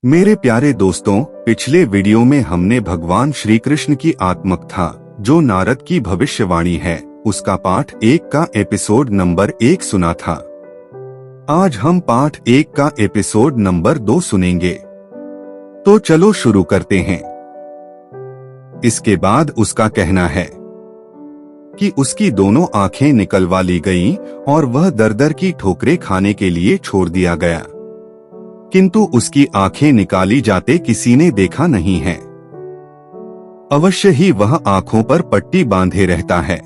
मेरे प्यारे दोस्तों, पिछले वीडियो में हमने भगवान श्री कृष्ण की आत्मकथा जो नारद की भविष्यवाणी है उसका पाठ 1 का एपिसोड नंबर 1 सुना था। आज हम पाठ 1 का एपिसोड नंबर 2 सुनेंगे। तो चलो शुरू करते हैं। इसके बाद उसका कहना है कि उसकी दोनों आंखें निकलवा ली गईं और वह दर-दर की ठोकरें खाने के लिए छोड़ दिया गया, किंतु उसकी आंखें निकाली जाते किसी ने देखा नहीं है। अवश्य ही वह आंखों पर पट्टी बांधे रहता है।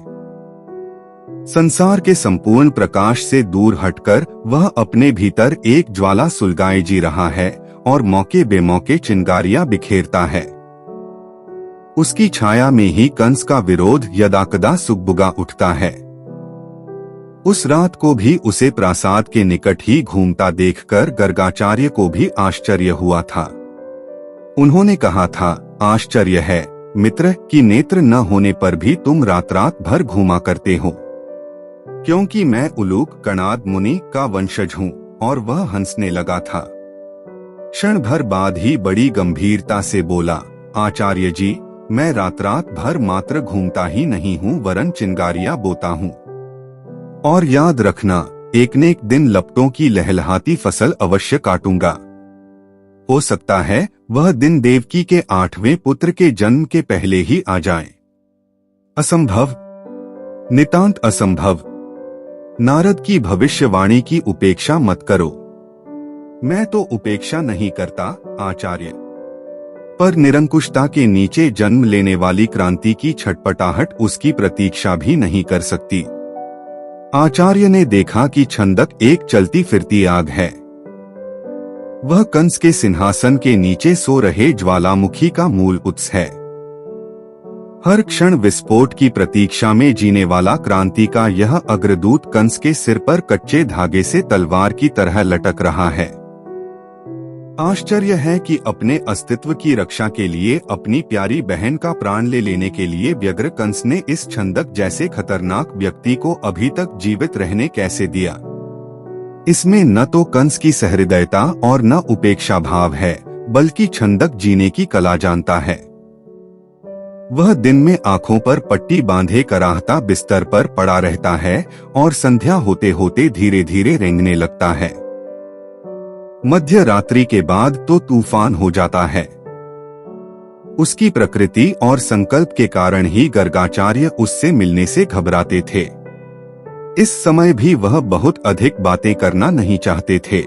संसार के संपूर्ण प्रकाश से दूर हटकर वह अपने भीतर एक ज्वाला सुलगाए जी रहा है और मौके बेमौके चिंगारियां बिखेरता है। उसकी छाया में ही कंस का विरोध यदाकदा सुगबुगा उठता है। उस रात को भी उसे प्रासाद के निकट ही घूमता देखकर गर्गाचार्य को भी आश्चर्य हुआ था। उन्होंने कहा था, आश्चर्य है मित्र कि नेत्र न होने पर भी तुम रात रात भर घूमा करते हो, क्योंकि मैं उलूक कणाद मुनि का वंशज हूँ। और वह हंसने लगा था। क्षण भर बाद ही बड़ी गंभीरता से बोला, आचार्य जी, मैं रात रात भर मात्र घूमता ही नहीं हूँ वरन चिंगारियां बोता हूँ। और याद रखना, एक न एक दिन लपटों की लहलहाती फसल अवश्य काटूंगा। हो सकता है वह दिन देवकी के 8वें पुत्र के जन्म के पहले ही आ जाए। असंभव, नितांत असंभव। नारद की भविष्यवाणी की उपेक्षा मत करो। मैं तो उपेक्षा नहीं करता आचार्य, पर निरंकुशता के नीचे जन्म लेने वाली क्रांति की छटपटाहट उसकी प्रतीक्षा भी नहीं कर सकती। आचार्य ने देखा कि छंदक एक चलती फिरती आग है। वह कंस के सिंहासन के नीचे सो रहे ज्वालामुखी का मूल उत्स है। हर क्षण विस्फोट की प्रतीक्षा में जीने वाला क्रांति का यह अग्रदूत कंस के सिर पर कच्चे धागे से तलवार की तरह लटक रहा है। आश्चर्य है कि अपने अस्तित्व की रक्षा के लिए अपनी प्यारी बहन का प्राण ले लेने के लिए व्यग्र कंस ने इस छंदक जैसे खतरनाक व्यक्ति को अभी तक जीवित रहने कैसे दिया। इसमें न तो कंस की सहृदयता और न उपेक्षा भाव है, बल्कि छंदक जीने की कला जानता है। वह दिन में आंखों पर पट्टी बांधे कराहता बिस्तर पर पड़ा रहता है और संध्या होते होते धीरे धीरे रेंगने लगता है। मध्य रात्रि के बाद तो तूफान हो जाता है। उसकी प्रकृति और संकल्प के कारण ही गर्गाचार्य उससे मिलने से घबराते थे। इस समय भी वह बहुत अधिक बातें करना नहीं चाहते थे।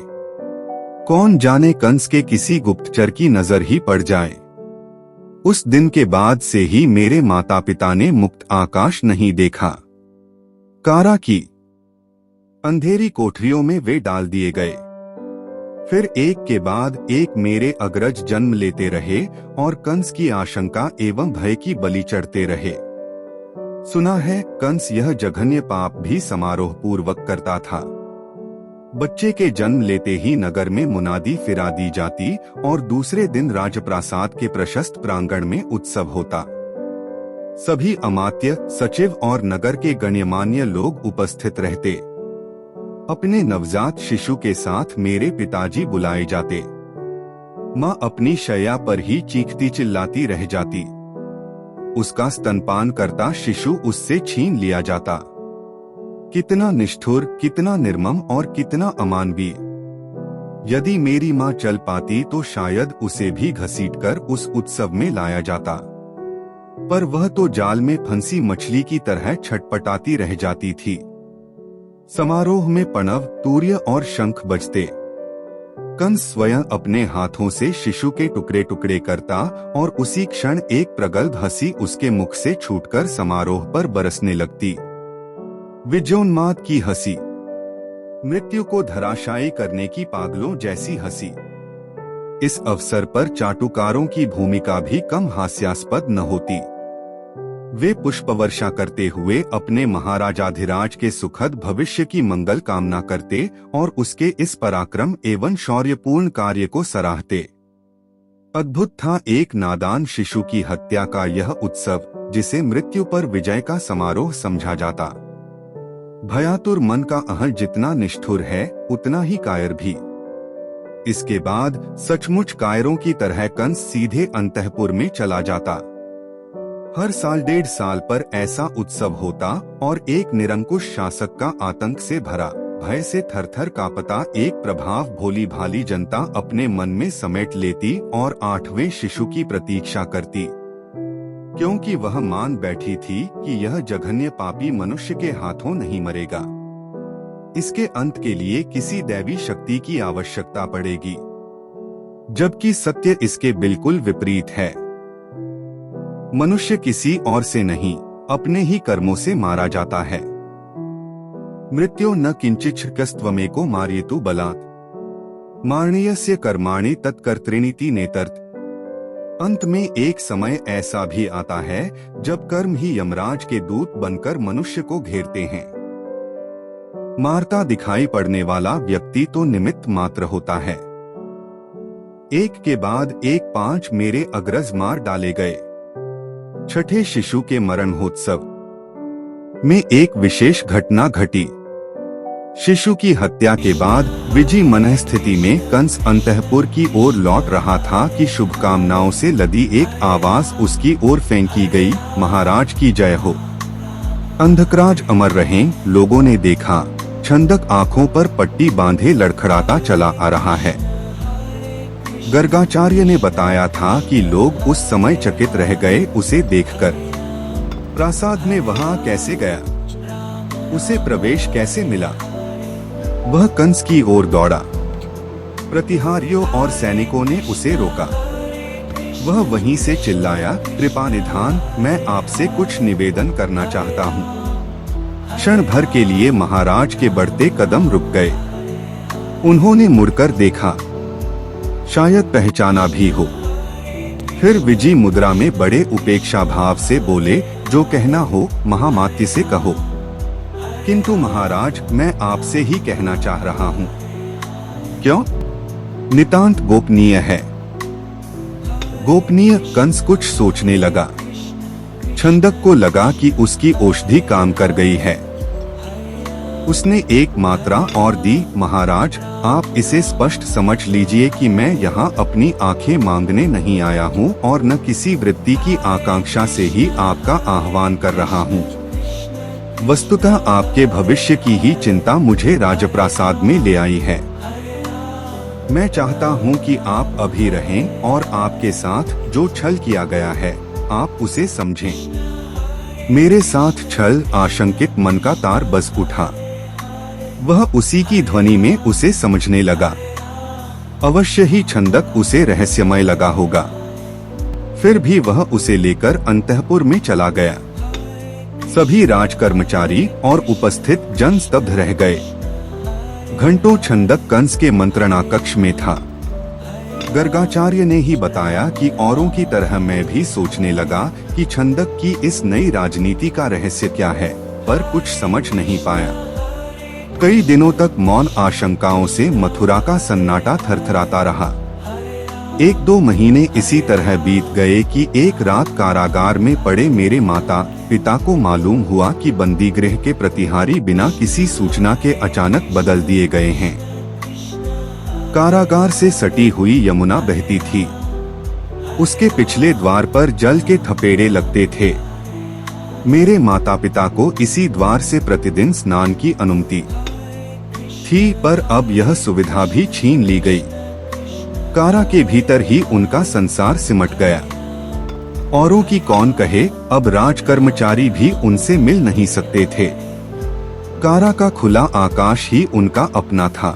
कौन जाने कंस के किसी गुप्तचर की नजर ही पड़ जाए। उस दिन के बाद से ही मेरे माता पिता ने मुक्त आकाश नहीं देखा। कारा की अंधेरी कोठरियों में वे डाल दिए गए। फिर एक के बाद एक मेरे अग्रज जन्म लेते रहे और कंस की आशंका एवं भय की बलि चढ़ते रहे। सुना है कंस यह जघन्य पाप भी समारोह पूर्वक करता था। बच्चे के जन्म लेते ही नगर में मुनादी फिरा दी जाती और दूसरे दिन राजप्रासाद के प्रशस्त प्रांगण में उत्सव होता। सभी अमात्य, सचिव और नगर के गण्यमान्य लोग उपस्थित रहते। अपने नवजात शिशु के साथ मेरे पिताजी बुलाए जाते। माँ अपनी शैया पर ही चीखती चिल्लाती रह जाती। उसका स्तनपान करता शिशु उससे छीन लिया जाता। कितना निष्ठुर, कितना निर्मम और कितना अमानवीय। यदि मेरी माँ चल पाती तो शायद उसे भी घसीटकर उस उत्सव में लाया जाता, पर वह तो जाल में फंसी मछली की तरह छटपटाती रह जाती थी। समारोह में पणव, तूर्य और शंख बजते। कंस स्वयं अपने हाथों से शिशु के टुकड़े टुकड़े करता और उसी क्षण एक प्रगल्भ हंसी उसके मुख से छूटकर समारोह पर बरसने लगती। विजयोन्माद की हंसी, मृत्यु को धराशायी करने की पागलों जैसी हंसी। इस अवसर पर चाटुकारों की भूमिका भी कम हास्यास्पद न होती। वे पुष्पवर्षा करते हुए अपने महाराजाधिराज के सुखद भविष्य की मंगल कामना करते और उसके इस पराक्रम एवं शौर्यपूर्ण कार्य को सराहते। अद्भुत था एक नादान शिशु की हत्या का यह उत्सव, जिसे मृत्यु पर विजय का समारोह समझा जाता। भयातुर मन का अहल जितना निष्ठुर है, उतना ही कायर भी। इसके बाद सचमुच कायरों की तरह कंस सीधे अंतःपुर में चला जाता। हर साल 1.5 साल पर ऐसा उत्सव होता और एक निरंकुश शासक का आतंक से भरा, भय से थरथर कांपता एक प्रभाव भोली भाली जनता अपने मन में समेट लेती और 8वें शिशु की प्रतीक्षा करती, क्योंकि वह मान बैठी थी कि यह जघन्य पापी मनुष्य के हाथों नहीं मरेगा। इसके अंत के लिए किसी दैवी शक्ति की आवश्यकता पड़ेगी, जबकि सत्य इसके बिल्कुल विपरीत है। मनुष्य किसी और से नहीं, अपने ही कर्मों से मारा जाता है। मृत्यो न किंचिच्छ्रकस्त्वमेको मार्येतु बलात् मारणीयस्य कर्माणि तत्कर्तृनीति नेतर्थ। अंत में एक समय ऐसा भी आता है जब कर्म ही यमराज के दूत बनकर मनुष्य को घेरते हैं। मारता दिखाई पड़ने वाला व्यक्ति तो निमित्त मात्र होता है। एक के बाद एक 5 मेरे अग्रज मार डाले गए। 6ठे शिशु के मरणोत्सव में एक विशेष घटना घटी। शिशु की हत्या के बाद विजी मनस्थिति में कंस अंतःपुर की ओर लौट रहा था कि शुभकामनाओं से लदी एक आवाज उसकी ओर फेंकी गई, महाराज की जय हो। अंधकराज अमर रहें। लोगों ने देखा, छंदक आंखों पर पट्टी बांधे लड़खड़ाता चला आ रहा है। गर्गाचार्य ने बताया था कि लोग उस समय चकित रह गए उसे देखकर। प्रासाद में वहां कैसे गया, उसे प्रवेश कैसे मिला। वह कंस की ओर दौड़ा। प्रतिहारियों और सैनिकों ने उसे रोका। वह वहीं से चिल्लाया, कृपा निधान, मैं आपसे कुछ निवेदन करना चाहता हूँ। क्षण भर के लिए महाराज के बढ़ते कदम रुक गए। उन्होंने मुड़कर देखा, शायद पहचाना भी हो। फिर विजी मुद्रा में बड़े उपेक्षा भाव से बोले, जो कहना हो महामात्य से कहो, किंतु महाराज मैं आपसे ही कहना चाह रहा हूँ। क्यों? नितांत गोपनीय है। गोपनीय? कंस कुछ सोचने लगा। छंदक को लगा कि उसकी औषधि काम कर गई है। उसने एक मात्रा और दी, महाराज आप इसे स्पष्ट समझ लीजिए कि मैं यहाँ अपनी आंखें मांगने नहीं आया हूँ और न किसी वृत्ति की आकांक्षा से ही आपका आह्वान कर रहा हूँ। वस्तुतः आपके भविष्य की ही चिंता मुझे राजप्रासाद में ले आई है। मैं चाहता हूँ कि आप अभी रहें और आपके साथ जो छल किया गया है आप उसे समझें। मेरे साथ छल? आशंकित मन का तार बज उठा। वह उसी की ध्वनि में उसे समझने लगा। अवश्य ही छंदक उसे रहस्यमय लगा होगा। फिर भी वह उसे लेकर अंतःपुर में चला गया। सभी राजकर्मचारी और उपस्थित जन स्तब्ध रह गए। घंटों छंदक कंस के मंत्रणा कक्ष में था। गर्गाचार्य ने ही बताया कि औरों की तरह मैं भी सोचने लगा कि छंदक की इस नई राजनीति का रहस्य क्या है, पर कुछ समझ नहीं पाया। कई दिनों तक मौन आशंकाओं से मथुरा का सन्नाटा थरथराता रहा। 1-2 महीने इसी तरह बीत गए कि एक रात कारागार में पड़े मेरे माता पिता को मालूम हुआ कि बंदी गृह के प्रतिहारी बिना किसी सूचना के अचानक बदल दिए गए हैं। कारागार से सटी हुई यमुना बहती थी। उसके पिछले द्वार पर जल के थपेड़े लगते थे। मेरे माता पिता को इसी द्वार से प्रतिदिन स्नान की अनुमति थी, पर अब यह सुविधा भी छीन ली गई। कारा के भीतर ही उनका संसार सिमट गया। औरों की कौन कहे, अब राजकर्मचारी भी उनसे मिल नहीं सकते थे। कारा का खुला आकाश ही उनका अपना था।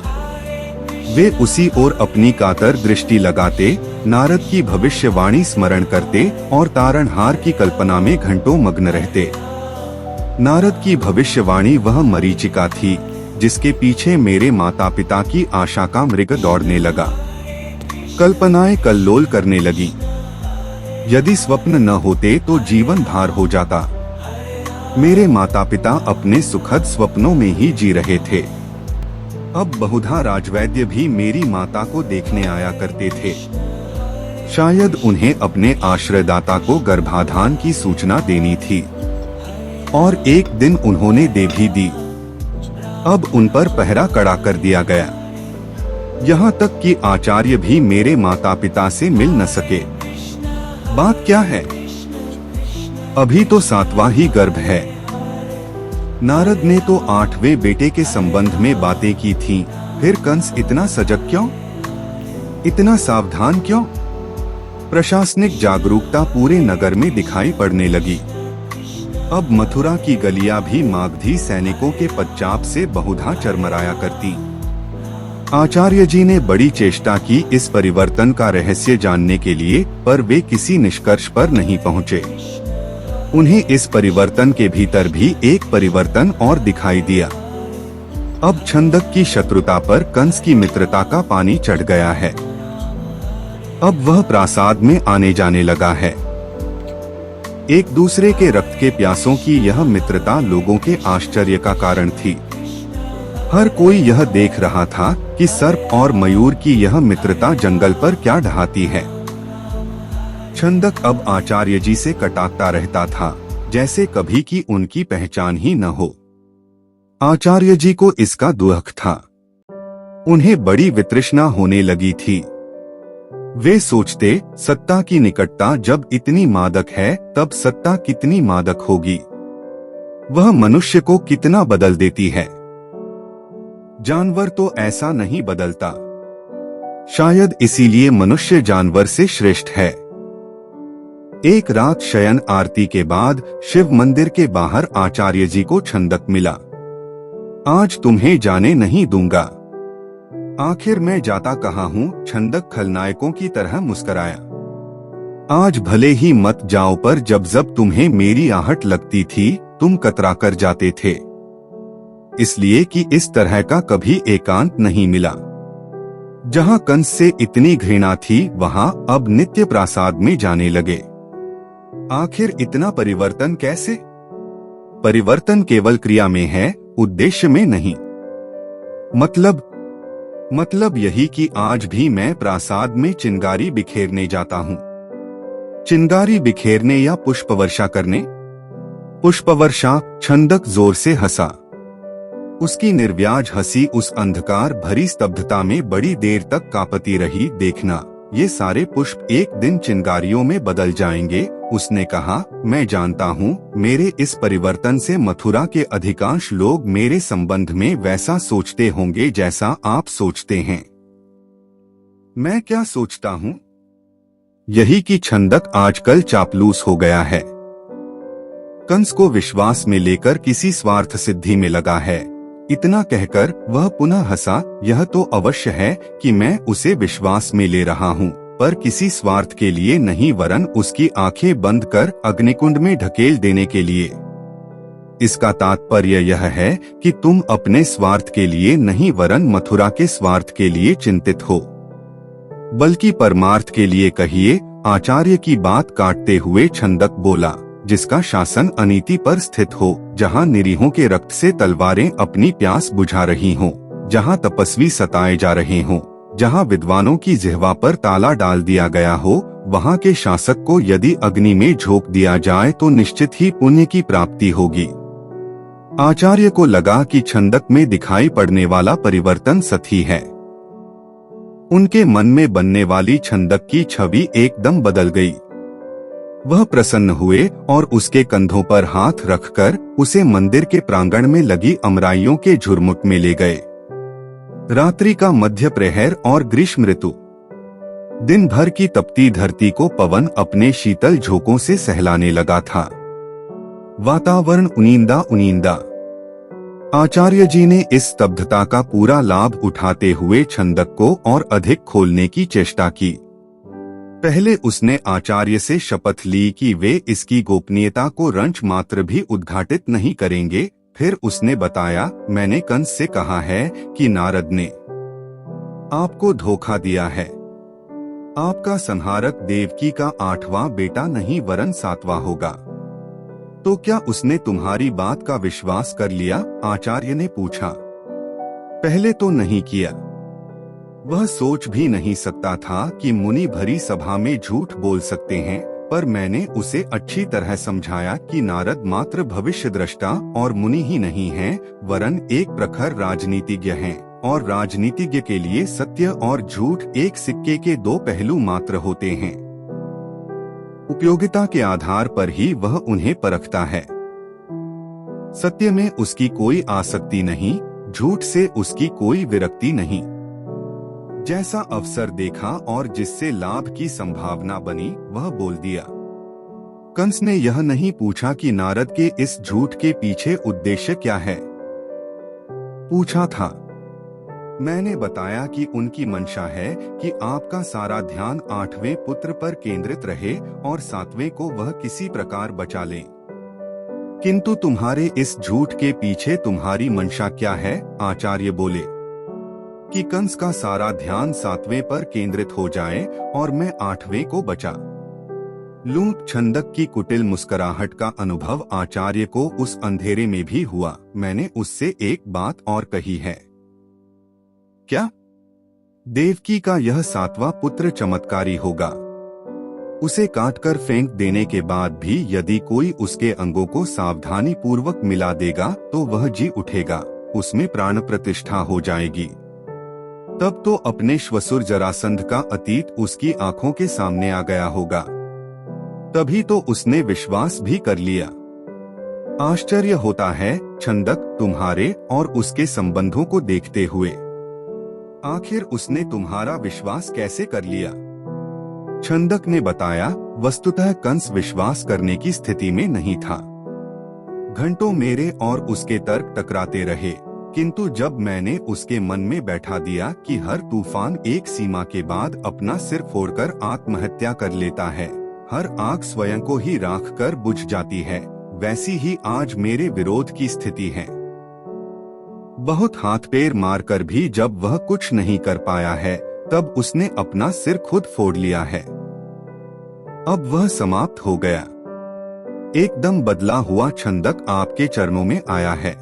वे उसी ओर अपनी कातर दृष्टि लगाते, नारद की भविष्यवाणी स्मरण करते और तारणहार की कल्पना में घंटों मग्न रहते। नारद की भविष्यवाणी वह मरीचिका थी जिसके पीछे मेरे माता पिता की आशा का मृग दौड़ने लगा। कल्पनाएं कल्लोल करने लगी। यदि स्वप्न न होते तो जीवन भार हो जाता। मेरे माता पिता अपने सुखद स्वप्नों में ही जी रहे थे। अब बहुधा राजवैद्य भी मेरी माता को देखने आया करते थे। शायद उन्हें अपने आश्रयदाता को गर्भाधान की सूचना देनी थी, और एक दिन उन्होंने दे भी दी। अब उन पर पहरा कड़ा कर दिया गया। यहाँ तक कि आचार्य भी मेरे माता पिता से मिल न सके। बात क्या है? अभी तो 7वां ही गर्भ है। नारद ने तो 8वें बेटे के संबंध में बातें की थीं, फिर कंस इतना सजग क्यों, इतना सावधान क्यों? प्रशासनिक जागरूकता पूरे नगर में दिखाई पड़ने लगी। अब मथुरा की गलियां भी मागधी सैनिकों के पदचाप से बहुधा चरमराया करती। आचार्य जी ने बड़ी चेष्टा की इस परिवर्तन का रहस्य जानने के लिए, पर वे किसी निष्कर्ष पर नहीं पहुँचे। उन्हें इस परिवर्तन के भीतर भी एक परिवर्तन और दिखाई दिया। अब छंदक की शत्रुता पर कंस की मित्रता का पानी चढ़ गया है। अब वह प्रासाद में आने जाने लगा है। एक दूसरे के रक्त के प्यासों की यह मित्रता लोगों के आश्चर्य का कारण थी। हर कोई यह देख रहा था कि सर्प और मयूर की यह मित्रता जंगल पर क्या ढहाती है। छंदक अब आचार्य जी से कटाता रहता था, जैसे कभी की उनकी पहचान ही न हो। आचार्य जी को इसका दुख था। उन्हें बड़ी वितृष्णा होने लगी थी। वे सोचते, सत्ता की निकटता जब इतनी मादक है, तब सत्ता कितनी मादक होगी। वह मनुष्य को कितना बदल देती है। जानवर तो ऐसा नहीं बदलता। शायद इसीलिए मनुष्य जानवर से श्रेष्ठ है। एक रात शयन आरती के बाद शिव मंदिर के बाहर आचार्य जी को छंदक मिला। आज तुम्हें जाने नहीं दूंगा। आखिर मैं जाता कहाँ हूँ? छंदक खलनायकों की तरह मुस्कराया। आज भले ही मत जाओ, पर जब तुम्हें मेरी आहट लगती थी, तुम कतरा कर जाते थे। इसलिए कि इस तरह का कभी एकांत नहीं मिला। जहाँ कंस से इतनी घृणा थी, वहाँ अब नित्य प्रासाद में जाने लगे। आखिर इतना परिवर्तन कैसे? परिवर्तन केवल क्रिया में है, उद्देश्य में नहीं। मतलब यही कि आज भी मैं प्रासाद में चिंगारी बिखेरने जाता हूँ। चिंगारी बिखेरने या पुष्पवर्षा करने? पुष्पवर्षा। छंदक जोर से हंसा। उसकी निर्व्याज हंसी उस अंधकार भरी स्तब्धता में बड़ी देर तक कांपती रही। देखना, ये सारे पुष्प एक दिन चिंगारियों में बदल जाएंगे। उसने कहा, मैं जानता हूँ मेरे इस परिवर्तन से मथुरा के अधिकांश लोग मेरे संबंध में वैसा सोचते होंगे जैसा आप सोचते हैं। मैं क्या सोचता हूँ? यही कि छंदक आजकल चापलूस हो गया है। कंस को विश्वास में लेकर किसी स्वार्थ सिद्धि में लगा है। इतना कहकर वह पुनः हंसा। यह तो अवश्य है कि मैं उसे विश्वास में ले रहा हूँ, पर किसी स्वार्थ के लिए नहीं, वरन उसकी आंखें बंद कर अग्निकुंड में ढकेल देने के लिए। इसका तात्पर्य यह है कि तुम अपने स्वार्थ के लिए नहीं, वरन मथुरा के स्वार्थ के लिए चिंतित हो। बल्कि परमार्थ के लिए कहिए। आचार्य की बात काटते हुए छंदक बोला, जिसका शासन अनीति पर स्थित हो, जहाँ निरीहों के रक्त से तलवारें अपनी प्यास बुझा रही हों, जहाँ तपस्वी सताए जा रहे हों, जहाँ विद्वानों की जिह्वा पर ताला डाल दिया गया हो, वहाँ के शासक को यदि अग्नि में झोंक दिया जाए तो निश्चित ही पुण्य की प्राप्ति होगी। आचार्य को लगा कि छंदक में दिखाई पड़ने वाला परिवर्तन सही है। उनके मन में बनने वाली छंदक की छवि एकदम बदल गई। वह प्रसन्न हुए और उसके कंधों पर हाथ रखकर उसे मंदिर के प्रांगण में लगी अमराइयों के झुरमुट में ले गए। रात्रि का मध्य प्रहर और ग्रीष्म ऋतु। दिन भर की तपती धरती को पवन अपने शीतल झोंकों से सहलाने लगा था। वातावरण उनींदा। आचार्य जी ने इस स्तब्धता का पूरा लाभ उठाते हुए छंदक को और अधिक खोलने की चेष्टा की। पहले उसने आचार्य से शपथ ली कि वे इसकी गोपनीयता को रंच मात्र भी उद्घाटित नहीं करेंगे। फिर उसने बताया, मैंने कंस से कहा है कि नारद ने आपको धोखा दिया है। आपका संहारक देवकी का 8वां बेटा नहीं, वरन 7वां होगा। तो क्या उसने तुम्हारी बात का विश्वास कर लिया? आचार्य ने पूछा। पहले तो नहीं किया। वह सोच भी नहीं सकता था कि मुनि भरी सभा में झूठ बोल सकते हैं, पर मैंने उसे अच्छी तरह समझाया कि नारद मात्र भविष्य दृष्टा और मुनि ही नहीं हैं, वरन एक प्रखर राजनीतिज्ञ हैं। और राजनीतिज्ञ के लिए सत्य और झूठ एक सिक्के के दो पहलू मात्र होते हैं। उपयोगिता के आधार पर ही वह उन्हें परखता है। सत्य में उसकी कोई आसक्ति नहीं, झूठ से उसकी कोई विरक्ति नहीं। जैसा अवसर देखा और जिससे लाभ की संभावना बनी वह बोल दिया। कंस ने यह नहीं पूछा कि नारद के इस झूठ के पीछे उद्देश्य क्या है। पूछा था, मैंने बताया कि उनकी मंशा है कि आपका सारा ध्यान 8वें पुत्र पर केंद्रित रहे और 7वें को वह किसी प्रकार बचा लें। किंतु तुम्हारे इस झूठ के पीछे तुम्हारी मंशा क्या है? आचार्य बोले कि कंस का सारा ध्यान 7वें पर केंद्रित हो जाए और मैं 8वें को बचा लूं। छंदक की कुटिल मुस्कुराहट का अनुभव आचार्य को उस अंधेरे में भी हुआ। मैंने उससे एक बात और कही है। क्या? देवकी का यह 7वां पुत्र चमत्कारी होगा। उसे काटकर फेंक देने के बाद भी यदि कोई उसके अंगों को सावधानी पूर्वक मिला देगा तो वह जी उठेगा, उसमें प्राण प्रतिष्ठा हो जाएगी। तब तो अपने श्वसुर जरासंध का अतीत उसकी आंखों के सामने आ गया होगा। तभी तो उसने विश्वास भी कर लिया। आश्चर्य होता है छंदक, तुम्हारे और उसके संबंधों को देखते हुए आखिर उसने तुम्हारा विश्वास कैसे कर लिया? छंदक ने बताया, वस्तुतः कंस विश्वास करने की स्थिति में नहीं था। घंटों मेरे और उसके तर्क टकराते रहे, किंतु जब मैंने उसके मन में बैठा दिया कि हर तूफान एक सीमा के बाद अपना सिर फोड़कर आत्महत्या कर लेता है, हर आग स्वयं को ही राख कर बुझ जाती है, वैसी ही आज मेरे विरोध की स्थिति है। बहुत हाथ पैर मारकर भी जब वह कुछ नहीं कर पाया है, तब उसने अपना सिर खुद फोड़ लिया है। अब वह समाप्त हो गया। एकदम बदला हुआ छंदक आपके चरणों में आया है।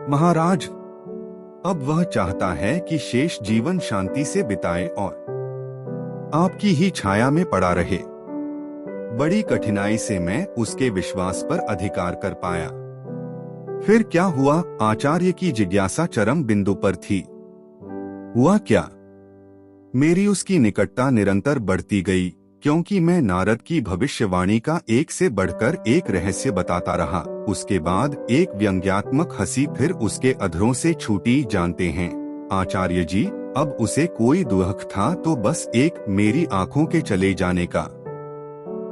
महाराज, अब वह चाहता है कि शेष जीवन शांति से बिताए और आपकी ही छाया में पड़ा रहे। बड़ी कठिनाई से मैं उसके विश्वास पर अधिकार कर पाया। फिर क्या हुआ? आचार्य की जिज्ञासा चरम बिंदु पर थी। हुआ क्या? मेरी उसकी निकटता निरंतर बढ़ती गई, क्योंकि मैं नारद की भविष्यवाणी का एक से बढ़कर एक रहस्य बताता रहा। उसके बाद एक व्यंग्यात्मक हंसी फिर उसके अधरों से छूटी। जानते हैं आचार्य जी, अब उसे कोई दुख था तो बस एक मेरी आंखों के चले जाने का।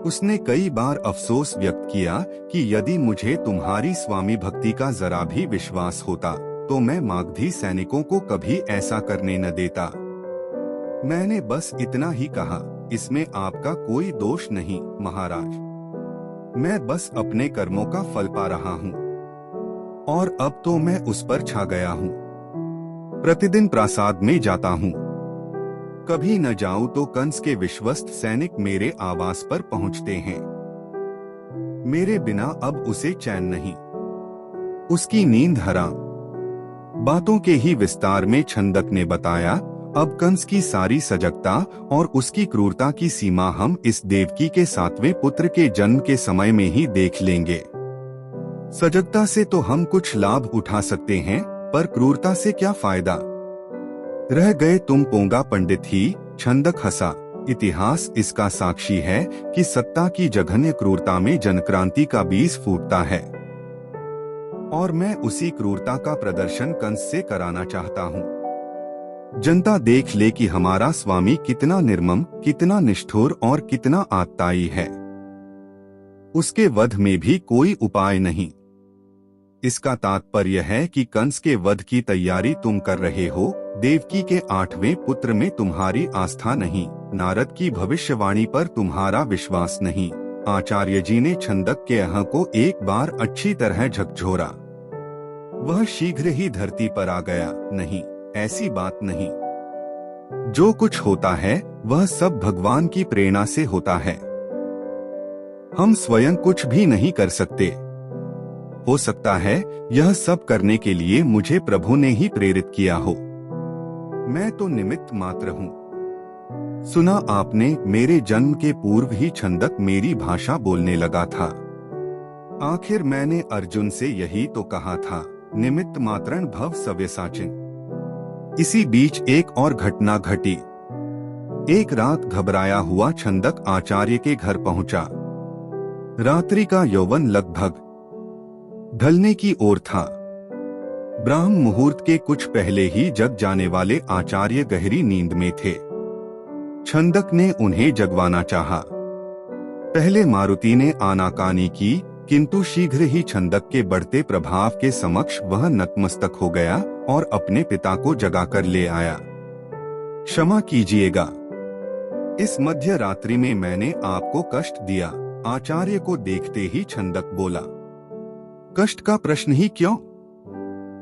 उसने कई बार अफसोस व्यक्त किया कि यदि मुझे तुम्हारी स्वामी भक्ति का जरा भी विश्वास होता तो मैं मागधी सैनिकों को कभी ऐसा करने न देता। मैंने बस इतना ही कहा, इसमें आपका कोई दोष नहीं महाराज। मैं बस अपने कर्मों का फल पा रहा हूँ और अब तो मैं उस पर छा गया हूँ। प्रतिदिन प्रासाद में जाता हूँ, कभी न जाऊं तो कंस के विश्वस्त सैनिक मेरे आवास पर पहुंचते हैं। मेरे बिना अब उसे चैन नहीं, उसकी नींद हराम। बातों के ही विस्तार में छंदक ने बताया, अब कंस की सारी सजगता और उसकी क्रूरता की सीमा हम इस देवकी के 7वें पुत्र के जन्म के समय में ही देख लेंगे। सजगता से तो हम कुछ लाभ उठा सकते हैं, पर क्रूरता से क्या फायदा? रह गए तुम पोंगा पंडित ही। छंदक हंसा। इतिहास इसका साक्षी है कि सत्ता की जघन्य क्रूरता में जनक्रांति का बीज फूटता है, और मैं उसी क्रूरता का प्रदर्शन कंस से कराना चाहता हूँ। जनता देख ले कि हमारा स्वामी कितना निर्मम, कितना निष्ठुर और कितना आत्ताई है। उसके वध में भी कोई उपाय नहीं। इसका तात्पर्य है कि कंस के वध की तैयारी तुम कर रहे हो। देवकी के 8वें पुत्र में तुम्हारी आस्था नहीं, नारद की भविष्यवाणी पर तुम्हारा विश्वास नहीं। आचार्य जी ने छंदक के अह को एक बार अच्छी तरह झकझोरा। वह शीघ्र ही धरती पर आ गया। नहीं, ऐसी बात नहीं। जो कुछ होता है वह सब भगवान की प्रेरणा से होता है। हम स्वयं कुछ भी नहीं कर सकते। हो सकता है यह सब करने के लिए मुझे प्रभु ने ही प्रेरित किया हो। मैं तो निमित्त मात्र हूँ। सुना आपने, मेरे जन्म के पूर्व ही छंदक मेरी भाषा बोलने लगा था। आखिर मैंने अर्जुन से यही तो कहा था, निमित्त मात्रं भव सव्यसाचिन्। इसी बीच एक और घटना घटी। एक रात घबराया हुआ छंदक आचार्य के घर पहुंचा। रात्रि का यौवन लगभग ढलने की ओर था। ब्राह्म मुहूर्त के कुछ पहले ही जग जाने वाले आचार्य गहरी नींद में थे। छंदक ने उन्हें जगवाना चाहा। पहले मारुति ने आनाकानी की, किंतु शीघ्र ही छंदक के बढ़ते प्रभाव के समक्ष वह नतमस्तक हो गया और अपने पिता को जगाकर ले आया। क्षमा कीजिएगा, इस मध्य रात्रि में मैंने आपको कष्ट दिया। आचार्य को देखते ही छंदक बोला। कष्ट का प्रश्न ही क्यों?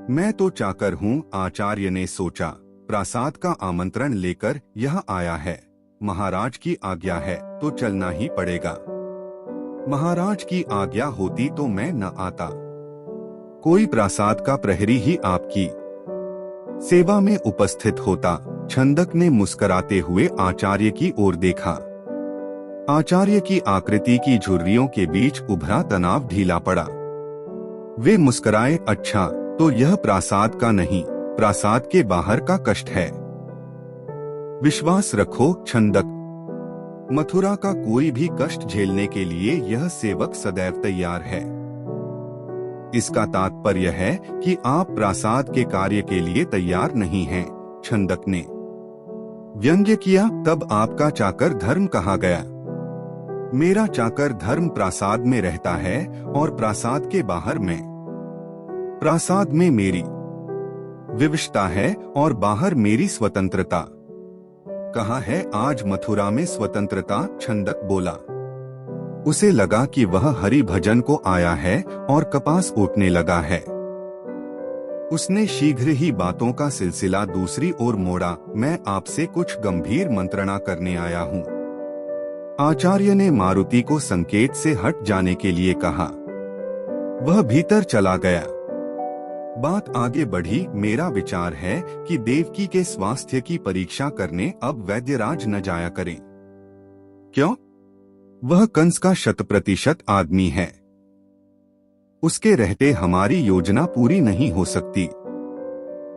मैं तो चाकर हूँ, आचार्य ने सोचा। प्रासाद का आमंत्रण लेकर यह आया है, महाराज की आज्ञा है तो चलना ही पड़ेगा। महाराज की आज्ञा होती तो मैं न आता, कोई प्रासाद का प्रहरी ही आपकी सेवा में उपस्थित होता। छंदक ने मुस्कुराते हुए आचार्य की ओर देखा। आचार्य की आकृति की झुर्रियों के बीच उभरा तनाव ढीला पड़ा। वे मुस्कुराए। अच्छा, तो यह प्रासाद का नहीं, प्रासाद के बाहर का कष्ट है। विश्वास रखो छंदक, मथुरा का कोई भी कष्ट झेलने के लिए यह सेवक सदैव तैयार है। इसका तात्पर्य है कि आप प्रासाद के कार्य के लिए तैयार नहीं हैं, छंदक ने व्यंग्य किया। तब आपका चाकर धर्म कहाँ गया? मेरा चाकर धर्म प्रासाद में रहता है और प्रासाद के बाहर मैं। प्रासाद में मेरी विविधता है और बाहर मेरी स्वतंत्रता। कहाँ है आज मथुरा में स्वतंत्रता? छंदक बोला। उसे लगा कि वह हरि भजन को आया है और कपास ओटने लगा है। उसने शीघ्र ही बातों का सिलसिला दूसरी ओर मोड़ा। मैं आपसे कुछ गंभीर मंत्रणा करने आया हूँ। आचार्य ने मारुति को संकेत से हट जाने के लिए कहा। वह भीतर चला गया। बात आगे बढ़ी। मेरा विचार है कि देवकी के स्वास्थ्य की परीक्षा करने अब वैद्यराज न जाया करें। क्यों? वह कंस का 100% आदमी है। उसके रहते हमारी योजना पूरी नहीं हो सकती।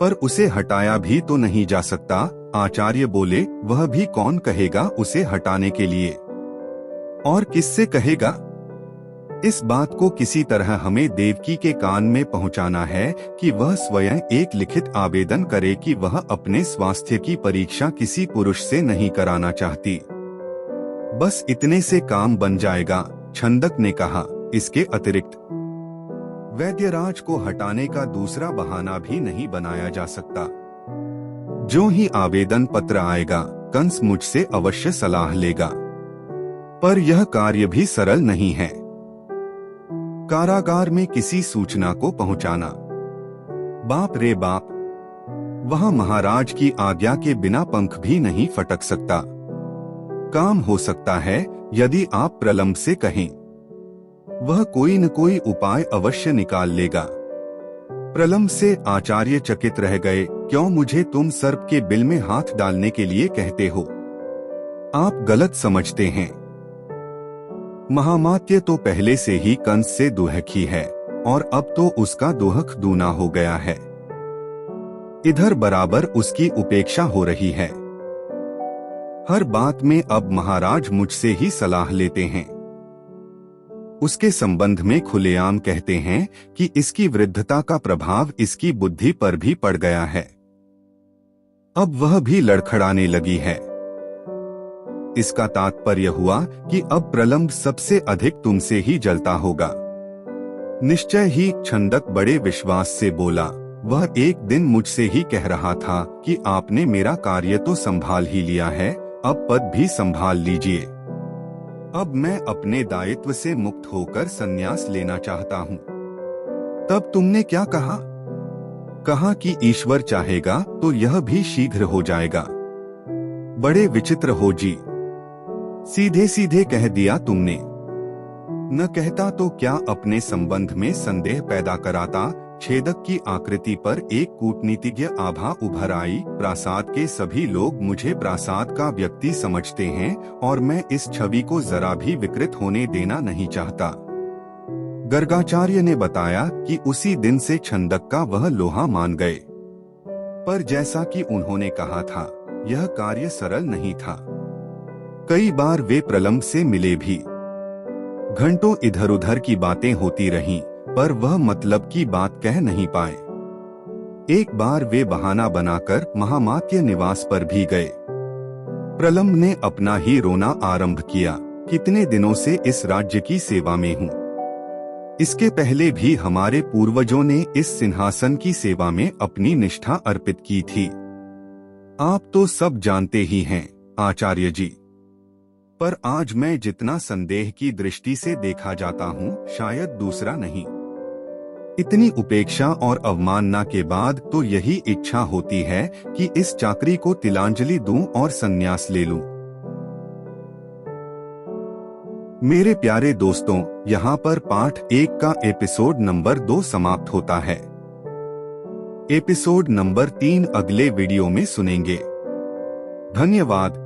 पर उसे हटाया भी तो नहीं जा सकता, आचार्य बोले। वह भी कौन कहेगा उसे हटाने के लिए? और किससे कहेगा? इस बात को किसी तरह हमें देवकी के कान में पहुंचाना है कि वह स्वयं एक लिखित आवेदन करे कि वह अपने स्वास्थ्य की परीक्षा किसी पुरुष से नहीं कराना चाहती। बस इतने से काम बन जाएगा, छंदक ने कहा। इसके अतिरिक्त वैद्यराज को हटाने का दूसरा बहाना भी नहीं बनाया जा सकता। जो ही आवेदन पत्र आएगा, कंस मुझसे अवश्य सलाह लेगा। पर यह कार्य भी सरल नहीं है। कारागार में किसी सूचना को पहुंचाना, बाप रे बाप, वहां महाराज की आज्ञा के बिना पंख भी नहीं फटक सकता। काम हो सकता है यदि आप प्रलंब से कहें। वह कोई न कोई उपाय अवश्य निकाल लेगा। प्रलंब से आचार्य चकित रह गए। क्यों मुझे तुम सर्प के बिल में हाथ डालने के लिए कहते हो? आप गलत समझते हैं। महामात्य तो पहले से ही कंस से दुहखी है और अब तो उसका दुहक दूना हो गया है। इधर बराबर उसकी उपेक्षा हो रही है। हर बात में अब महाराज मुझसे ही सलाह लेते हैं। उसके संबंध में खुलेआम कहते हैं कि इसकी वृद्धता का प्रभाव इसकी बुद्धि पर भी पड़ गया है। अब वह भी लड़खड़ाने लगी है। इसका तात्पर्य हुआ कि अब प्रलंब सबसे अधिक तुमसे ही जलता होगा। निश्चय ही, छंदक बड़े विश्वास से बोला। वह एक दिन मुझसे ही कह रहा था कि आपने मेरा कार्य तो संभाल ही लिया है, अब पद भी संभाल लीजिए। अब मैं अपने दायित्व से मुक्त होकर संन्यास लेना चाहता हूँ। तब तुमने क्या कहा? कहा कि ईश्वर चाहेगा तो यह भी शीघ्र हो जाएगा। बड़े विचित्र हो जी, सीधे सीधे कह दिया तुमने। न कहता तो क्या अपने संबंध में संदेह पैदा कराता। छेदक की आकृति पर एक कूटनीतिज्ञ आभा उभर आई। प्रासाद के सभी लोग मुझे प्रासाद का व्यक्ति समझते हैं और मैं इस छवि को जरा भी विकृत होने देना नहीं चाहता। गर्गाचार्य ने बताया कि उसी दिन से छंदक का वह लोहा मान गए। पर जैसा कि उन्होंने कहा था, यह कार्य सरल नहीं था। कई बार वे प्रलंब से मिले भी। घंटों इधर उधर की बातें होती रहीं, पर वह मतलब की बात कह नहीं पाए। एक बार वे बहाना बनाकर महामात्य निवास पर भी गए। प्रलंब ने अपना ही रोना आरंभ किया। कितने दिनों से इस राज्य की सेवा में हूँ। इसके पहले भी हमारे पूर्वजों ने इस सिंहासन की सेवा में अपनी निष्ठा अर्पित की थी। आप तो सब जानते ही हैं, आचार्य जी। पर आज मैं जितना संदेह की दृष्टि से देखा जाता हूँ, शायद दूसरा नहीं। इतनी उपेक्षा और अवमानना के बाद तो यही इच्छा होती है कि इस चाकरी को तिलांजलि दूं और संन्यास ले लूं। मेरे प्यारे दोस्तों, यहाँ पर पाठ 1 का एपिसोड नंबर 2 समाप्त होता है। एपिसोड नंबर 3 अगले वीडियो में सुनेंगे। धन्यवाद।